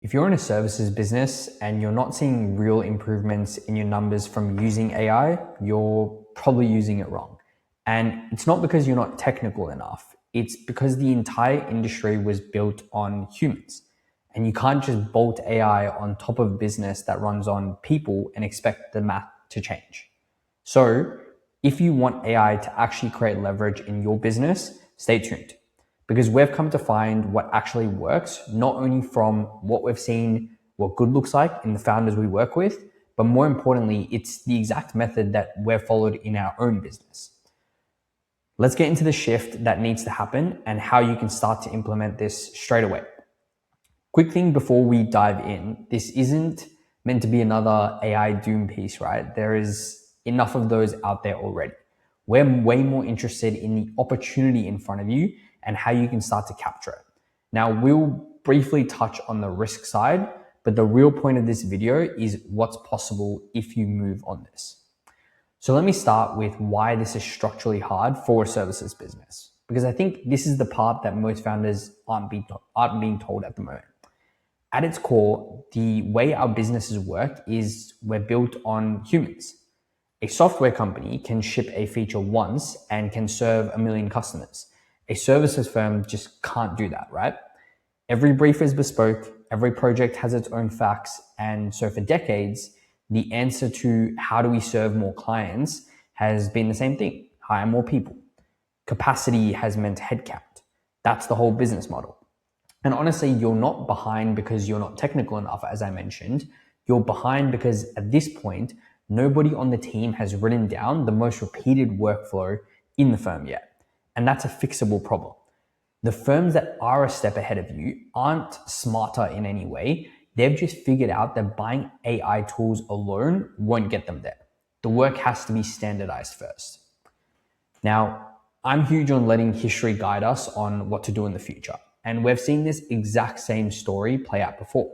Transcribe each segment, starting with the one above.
If you're in a services business and you're not seeing real improvements in your numbers from using AI, you're probably using it wrong. And it's not because you're not technical enough. It's because the entire industry was built on humans. And you can't just bolt AI on top of a business that runs on people and expect the math to change. So if you want AI to actually create leverage in your business, stay tuned, because we've come to find what actually works, not only from what we've seen, what good looks like in the founders we work with, but more importantly, it's the exact method that we've followed in our own business. Let's get into the shift that needs to happen and how you can start to implement this straight away. Quick thing before we dive in, this isn't meant to be another AI doom piece, right? There is enough of those out there already. We're way more interested in the opportunity in front of you and how you can start to capture it. Now, we'll briefly touch on the risk side, but the real point of this video is what's possible if you move on this. So let me start with why this is structurally hard for a services business, because I think this is the part that most founders aren't being told at the moment. At its core, the way our businesses work is we're built on humans. A software company can ship a feature once and can serve 1 million customers. A services firm just can't do that, right? Every brief is bespoke, every project has its own facts, and so for decades, the answer to how do we serve more clients has been the same thing: hire more people. Capacity has meant headcount. That's the whole business model. And honestly, you're not behind because you're not technical enough, as I mentioned. You're behind because at this point, nobody on the team has written down the most repeated workflow in the firm yet. And that's a fixable problem. The firms that are a step ahead of you aren't smarter in any way. They've just figured out that buying AI tools alone won't get them there. The work has to be standardized first. Now, I'm huge on letting history guide us on what to do in the future. And we've seen this exact same story play out before.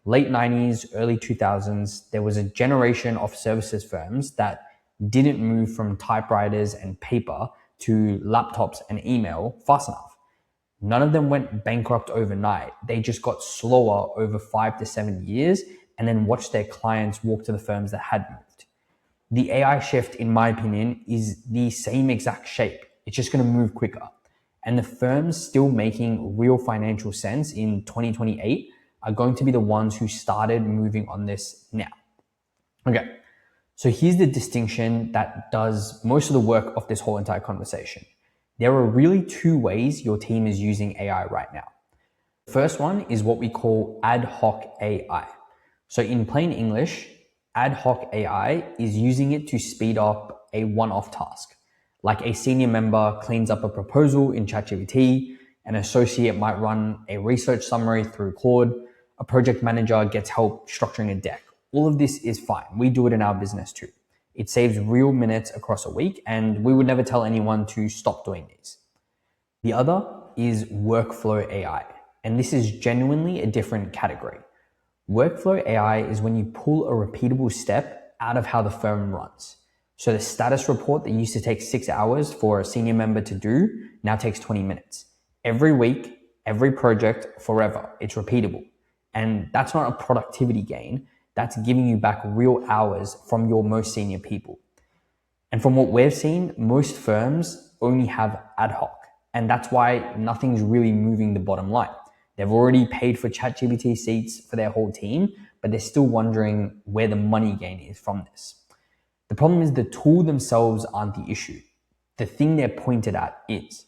Late 90s, early 2000s, there was a generation of services firms that didn't move from typewriters and paper to laptops and email fast enough. None of them went bankrupt overnight. They just got slower over 5 to 7 years and then watched their clients walk to the firms that had moved. The AI shift, in my opinion, is the same exact shape. It's just going to move quicker. And the firms still making real financial sense in 2028 are going to be the ones who started moving on this now. Okay, so here's the distinction that does most of the work of this whole entire conversation. There are really two ways your team is using AI right now. The first one is what we call ad hoc AI. So in plain English, ad hoc AI is using it to speed up a one-off task. Like a senior member cleans up a proposal in ChatGPT, an associate might run a research summary through Claude, a project manager gets help structuring a deck. All of this is fine. We do it in our business too. It saves real minutes across a week, and we would never tell anyone to stop doing these. The other is workflow AI, and this is genuinely a different category. Workflow AI is when you pull a repeatable step out of how the firm runs. So the status report that used to take 6 hours for a senior member to do now takes 20 minutes. Every week, every project, forever. It's repeatable. And that's not a productivity gain. That's giving you back real hours from your most senior people. And from what we've seen, most firms only have ad hoc. And that's why nothing's really moving the bottom line. They've already paid for ChatGPT seats for their whole team, but they're still wondering where the money gain is from this. The problem is the tool themselves aren't the issue. The thing they're pointed at is.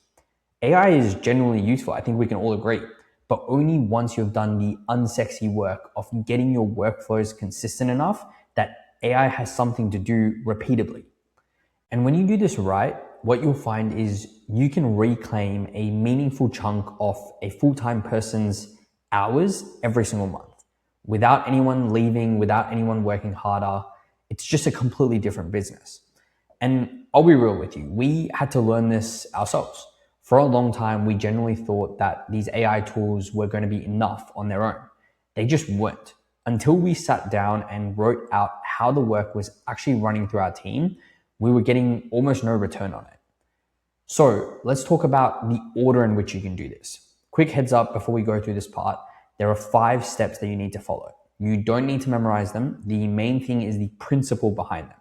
AI is genuinely useful, I think we can all agree, but only once you've done the unsexy work of getting your workflows consistent enough that AI has something to do repeatedly. And when you do this right, what you'll find is you can reclaim a meaningful chunk of a full-time person's hours every single month without anyone leaving, without anyone working harder. It's just a completely different business. And I'll be real with you, we had to learn this ourselves. For a long time, we generally thought that these AI tools were going to be enough on their own. They just weren't. Until we sat down and wrote out how the work was actually running through our team, we were getting almost no return on it. So let's talk about the order in which you can do this. Quick heads up before we go through this part. There are 5 steps that you need to follow. You don't need to memorize them. The main thing is the principle behind them.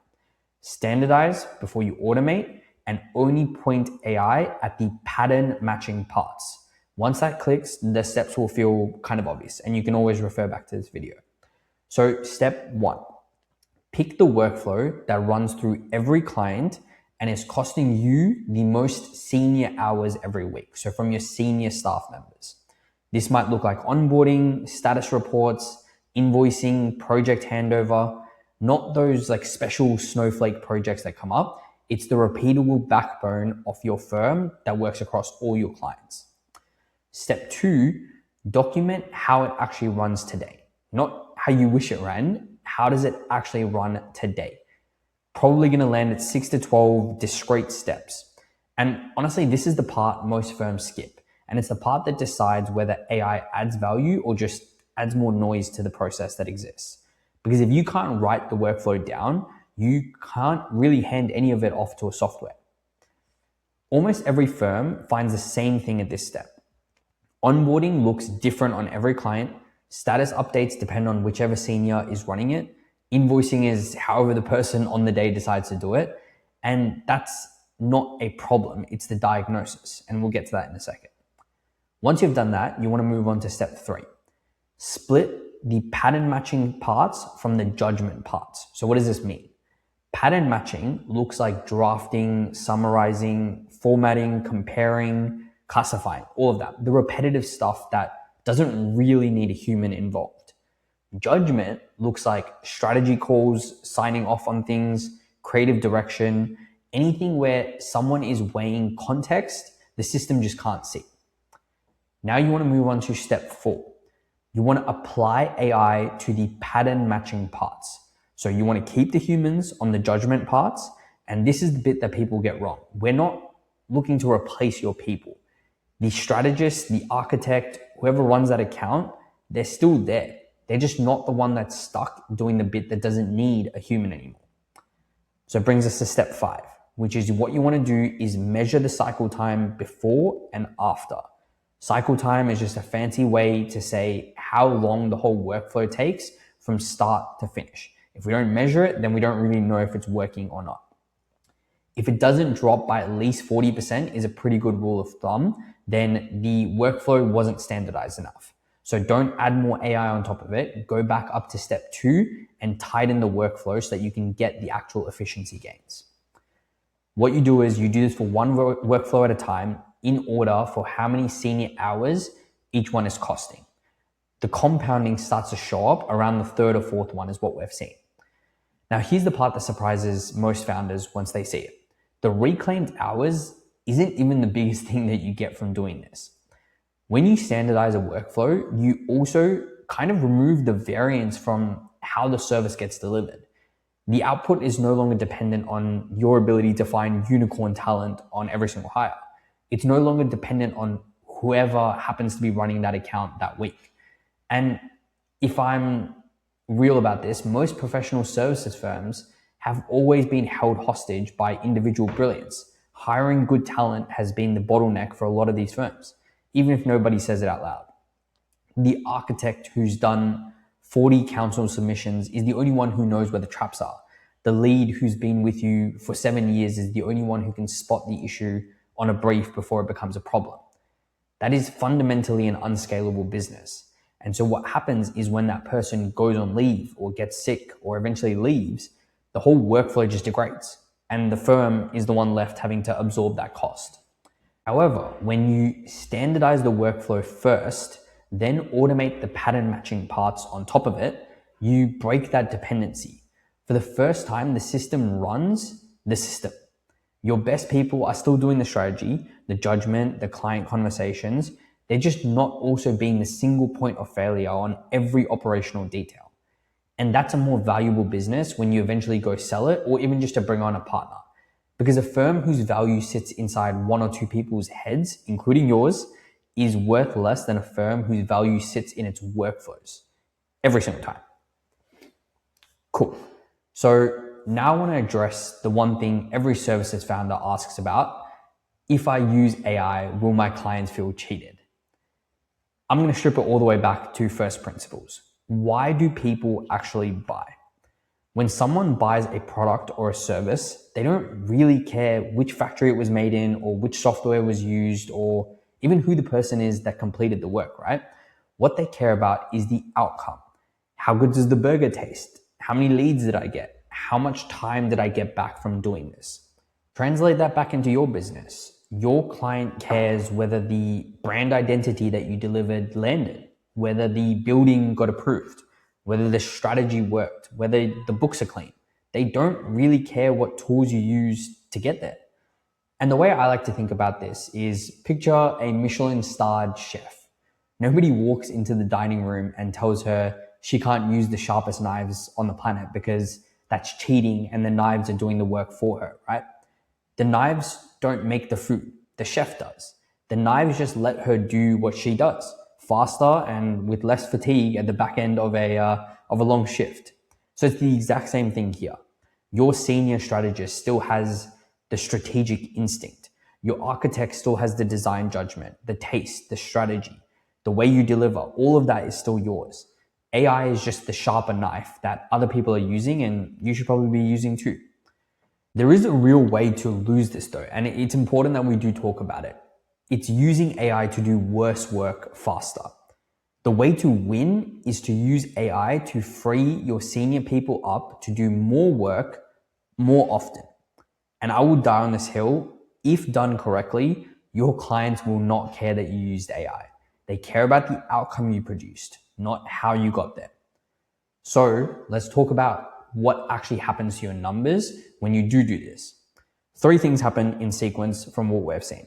Standardize before you automate, and only point AI at the pattern matching parts. Once that clicks, the steps will feel kind of obvious, and you can always refer back to this video. So step 1, pick the workflow that runs through every client and is costing you the most senior hours every week. So from your senior staff members. This might look like onboarding, status reports, invoicing, project handover, not those like special snowflake projects that come up. It's the repeatable backbone of your firm that works across all your clients. Step 2, document how it actually runs today. Not how you wish it ran, how does it actually run today? Probably going to land at 6 to 12 discrete steps. And honestly, this is the part most firms skip. And it's the part that decides whether AI adds value or just adds more noise to the process that exists. Because if you can't write the workflow down, you can't really hand any of it off to a software. Almost every firm finds the same thing at this step. Onboarding looks different on every client. Status updates depend on whichever senior is running it. Invoicing is however the person on the day decides to do it. And that's not a problem, it's the diagnosis. And we'll get to that in a second. Once you've done that, you want to move on to step 3. Split the pattern matching parts from the judgment parts. So what does this mean? Pattern matching looks like drafting, summarizing, formatting, comparing, classifying, all of that. The repetitive stuff that doesn't really need a human involved. Judgment looks like strategy calls, signing off on things, creative direction, anything where someone is weighing context the system just can't see. Now you want to move on to step 4. You want to apply AI to the pattern matching parts. So you want to keep the humans on the judgment parts, and this is the bit that people get wrong. We're not looking to replace your people. The strategist, the architect, whoever runs that account, they're still there. They're just not the one that's stuck doing the bit that doesn't need a human anymore. So it brings us to step 5, which is what you want to do is measure the cycle time before and after. Cycle time is just a fancy way to say how long the whole workflow takes from start to finish. If we don't measure it, then we don't really know if it's working or not. If it doesn't drop by at least 40% is a pretty good rule of thumb, then the workflow wasn't standardized enough. So don't add more AI on top of it. Go back up to step 2 and tighten the workflow so that you can get the actual efficiency gains. What you do is you do this for one workflow at a time in order for how many senior hours each one is costing. The compounding starts to show up around the 3rd or 4th one is what we've seen. Now here's the part that surprises most founders once they see it. The reclaimed hours isn't even the biggest thing that you get from doing this. When you standardize a workflow, you also kind of remove the variance from how the service gets delivered. The output is no longer dependent on your ability to find unicorn talent on every single hire. It's no longer dependent on whoever happens to be running that account that week. And if I'm real about this, most professional services firms have always been held hostage by individual brilliance. Hiring good talent has been the bottleneck for a lot of these firms, even if nobody says it out loud. The architect who's done 40 council submissions is the only one who knows where the traps are. The lead who's been with you for 7 years is the only one who can spot the issue on a brief before it becomes a problem. That is fundamentally an unscalable business. And so what happens is when that person goes on leave or gets sick or eventually leaves, the whole workflow just degrades and the firm is the one left having to absorb that cost. However, when you standardize the workflow first, then automate the pattern matching parts on top of it, you break that dependency. For the first time, the system runs the system. Your best people are still doing the strategy, the judgment, the client conversations. They're just not also being the single point of failure on every operational detail. And that's a more valuable business when you eventually go sell it or even just to bring on a partner. Because a firm whose value sits inside 1 or 2 people's heads, including yours, is worth less than a firm whose value sits in its workflows every single time. Cool. So now I want to address the one thing every services founder asks about. If I use AI, will my clients feel cheated? I'm going to strip it all the way back to first principles. Why do people actually buy? When someone buys a product or a service, they don't really care which factory it was made in or which software was used or even who the person is that completed the work, right? What they care about is the outcome. How good does the burger taste? How many leads did I get? How much time did I get back from doing this? Translate that back into your business. Your client cares whether the brand identity that you delivered landed, whether the building got approved, whether the strategy worked, whether the books are clean. They don't really care what tools you use to get there. And the way I like to think about this is picture a Michelin starred chef. Nobody walks into the dining room and tells her she can't use the sharpest knives on the planet because that's cheating and the knives are doing the work for her, right? The knives don't make the food, the chef does. The knives just let her do what she does, faster and with less fatigue at the back end of a long shift. So it's the exact same thing here. Your senior strategist still has the strategic instinct. Your architect still has the design judgment, the taste, the strategy, the way you deliver. All of that is still yours. AI is just the sharper knife that other people are using and you should probably be using too. There is a real way to lose this though, and it's important that we do talk about it. It's using AI to do worse work faster. The way to win is to use AI to free your senior people up to do more work more often. And I will die on this hill. If done correctly, your clients will not care that you used AI. They care about the outcome you produced, not how you got there. So let's talk about what actually happens to your numbers when you do this. 3 things happen in sequence from what we've seen.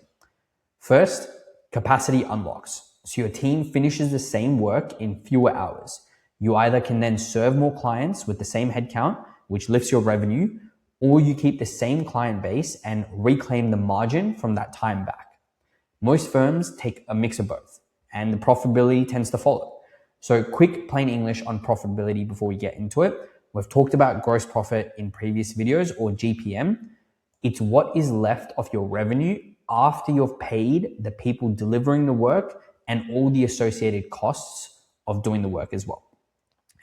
First, capacity unlocks. So your team finishes the same work in fewer hours. You either can then serve more clients with the same headcount, which lifts your revenue, or you keep the same client base and reclaim the margin from that time back. Most firms take a mix of both, and the profitability tends to follow. So quick plain English on profitability before we get into it. We've talked about gross profit in previous videos, or GPM. It's what is left of your revenue after you've paid the people delivering the work and all the associated costs of doing the work as well.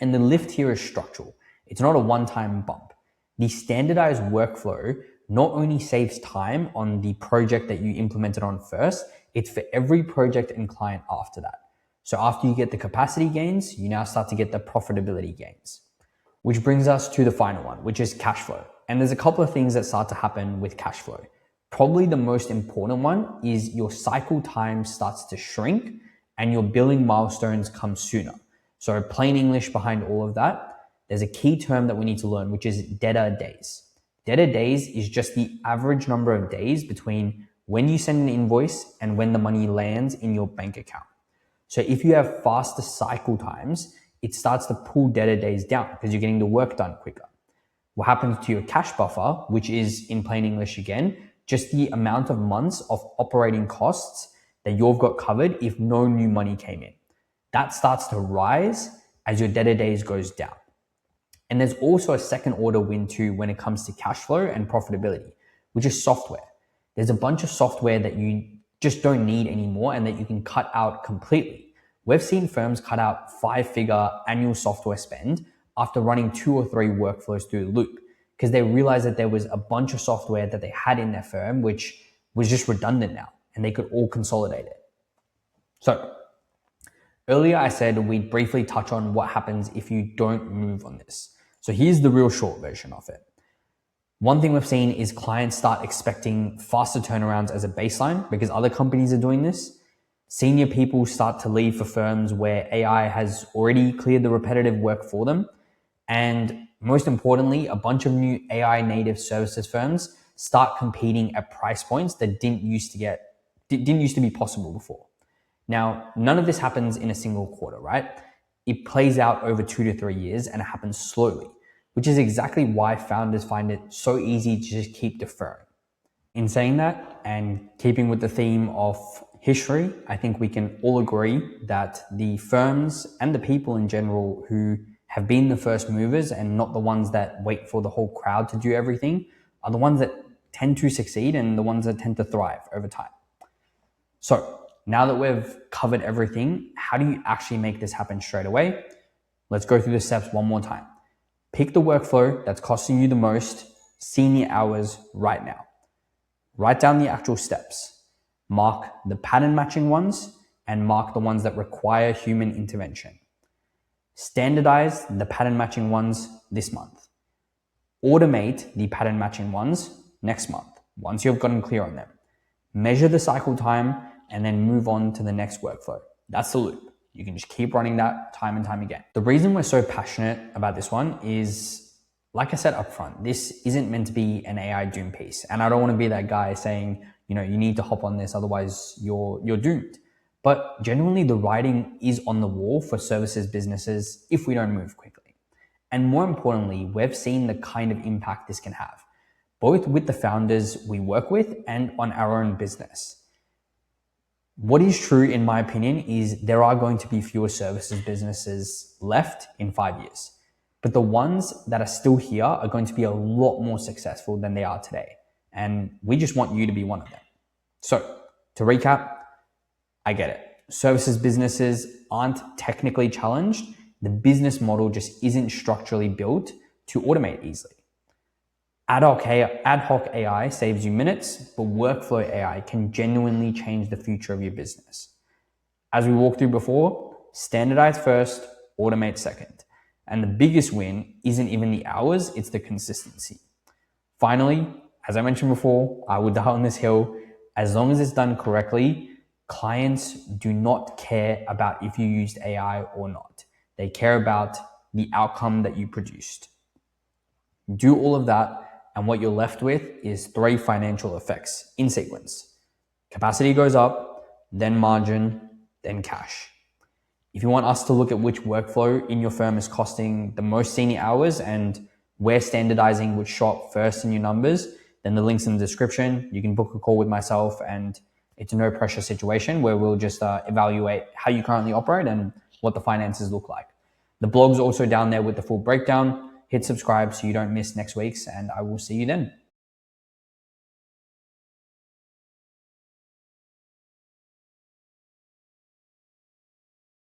And the lift here is structural. It's not a one-time bump. The standardized workflow not only saves time on the project that you implemented on first, it's for every project and client after that. So after you get the capacity gains, you now start to get the profitability gains. Which brings us to the final one, which is cash flow. And there's a couple of things that start to happen with cash flow. Probably the most important one is your cycle time starts to shrink and your billing milestones come sooner. So plain English behind all of that, there's a key term that we need to learn, which is debtor days. Debtor days is just the average number of days between when you send an invoice and when the money lands in your bank account. So if you have faster cycle times, it starts to pull debtor days down because you're getting the work done quicker. What happens to your cash buffer, which is in plain English again, just the amount of months of operating costs that you've got covered if no new money came in. That starts to rise as your debtor days goes down. And there's also a second order win too when it comes to cash flow and profitability, which is software. There's a bunch of software that you just don't need anymore and that you can cut out completely. We've seen firms cut out 5-figure annual software spend after running 2 or 3 workflows through the loop because they realized that there was a bunch of software that they had in their firm which was just redundant now and they could all consolidate it. So earlier I said we'd briefly touch on what happens if you don't move on this. So here's the real short version of it. One thing we've seen is clients start expecting faster turnarounds as a baseline because other companies are doing this. Senior people start to leave for firms where AI has already cleared the repetitive work for them. And most importantly, a bunch of new AI native services firms start competing at price points that didn't used to be possible before. Now, none of this happens in a single quarter, right? It plays out over 2 to 3 years and it happens slowly, which is exactly why founders find it so easy to just keep deferring. In saying that, and keeping with the theme of history, I think we can all agree that the firms and the people in general who have been the first movers and not the ones that wait for the whole crowd to do everything are the ones that tend to succeed and the ones that tend to thrive over time. So Now that we've covered everything, how do you actually make this happen straight away? Let's go through the steps one more time. Pick the workflow that's costing you the most, senior hours right now. Write down the actual steps. Mark the pattern matching ones and mark the ones that require human intervention. Standardize the pattern matching ones this month. Automate the pattern matching ones next month, once you've gotten clear on them. Measure the cycle time and then move on to the next workflow. That's the loop. You can just keep running that time and time again. The reason we're so passionate about this one is, like I said up front, this isn't meant to be an AI doom piece. And I don't want to be that guy saying, you need to hop on this, otherwise you're doomed. But genuinely, the writing is on the wall for services businesses if we don't move quickly. And more importantly, we've seen the kind of impact this can have, both with the founders we work with and on our own business. What is true, in my opinion, is there are going to be fewer services businesses left in 5 years. But the ones that are still here are going to be a lot more successful than they are today. And we just want you to be one of them. So, to recap, I get it. Services businesses aren't technically challenged. The business model just isn't structurally built to automate easily. Ad hoc AI saves you minutes, but workflow AI can genuinely change the future of your business. As we walked through before, standardize first, automate second. And the biggest win isn't even the hours, it's the consistency. Finally, as I mentioned before, I would die on this hill. As long as it's done correctly, clients do not care about if you used AI or not. They care about the outcome that you produced. Do all of that, and what you're left with is 3 financial effects in sequence. Capacity goes up, then margin, then cash. If you want us to look at which workflow in your firm is costing the most senior hours and where standardizing would show up first in your numbers, then the link's in the description. You can book a call with myself, and it's a no pressure situation where we'll just evaluate how you currently operate and what the finances look like. The blog's also down there with the full breakdown. Hit subscribe so you don't miss next week's, and I will see you then.